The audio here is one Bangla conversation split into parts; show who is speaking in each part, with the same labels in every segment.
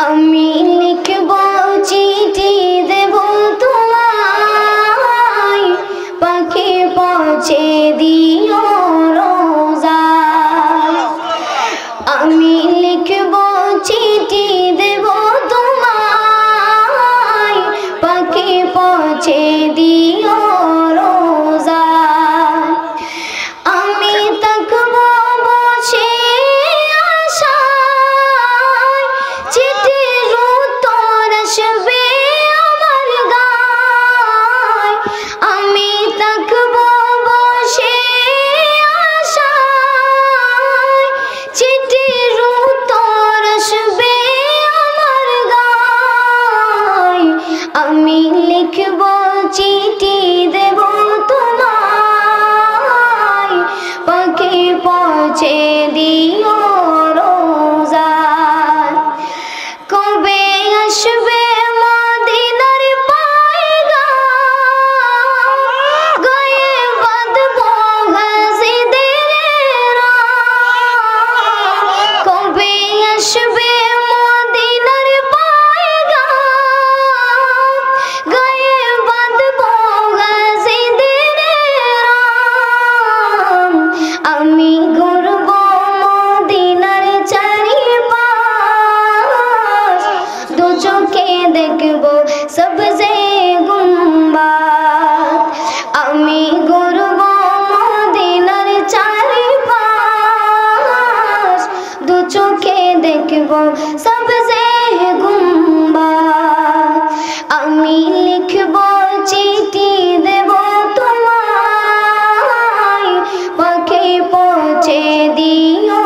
Speaker 1: আমি লিখব চিঠি দেব তোমায়, পাখি পৌঁছে দিও রোজায়। আমি লিখব চিঠি দেব তোমায়, পাখি পৌঁছে দিও রোজায়। আমি থাকব বসে আশায়, চিঠির উত্তর আসবে আমার গায়। আমি থাকব বসে আশায়, চিঠির উত্তর আসবে আমার গায়। আমি লিখব চিঠি দেব তোমায়, পাখি পৌঁছে দিও রোজায়। কবে আসবে মদিনার পয়গাম, গায়ে বাঁধবো গাজীদের রাম। কবে আসবে মদিনার পয়গাম, গায়ে বাঁধবো গাজীদের রাম। আমি ঘুরব মদিনার চারিপাশ, দু চোখে দেখব সবজে গুম্বাদ। আমি ঘুরব মদিনার চারিপাশ, দু চোখে দেখব সবজে গুম্বাদ। আমি লিখব চিঠি দেব তোমায়, পাখি পৌঁছে দিও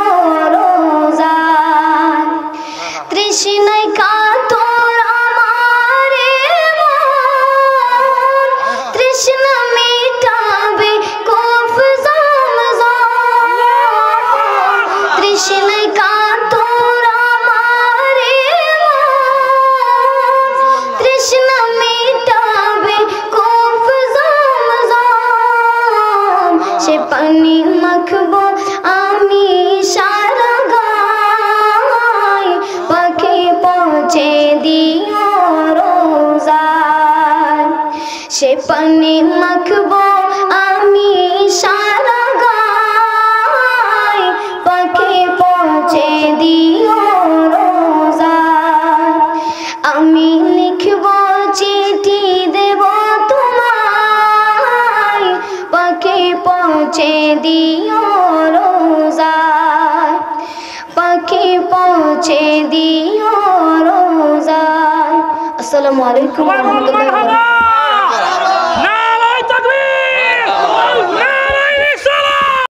Speaker 1: রোজায়। তৃষ্ণায় কাতর আমার মন, তৃষ্ণা মিটাবে কূপ জমজম। তৃষ্ণায় কাতর আমার মন, তৃষ্ণা মিটাবে কূপ জমজম। সে পানি মাখবো আমি সারা গায়, পাখি পৌঁছে দিও রোজায়। সে পানি মাখবো আমি সারা গায়, পাখি পৌঁছে দিও রোজায়। আমি লিখব চিঠি দেব তোমায়, পাখি পৌঁছে দিও রোজায়। পাখি পৌঁছে দিও রোজায়। আসসালামু আলাইকুম ওয়া রাহমাতুল্লাহি ওয়া বারাকাতুহু।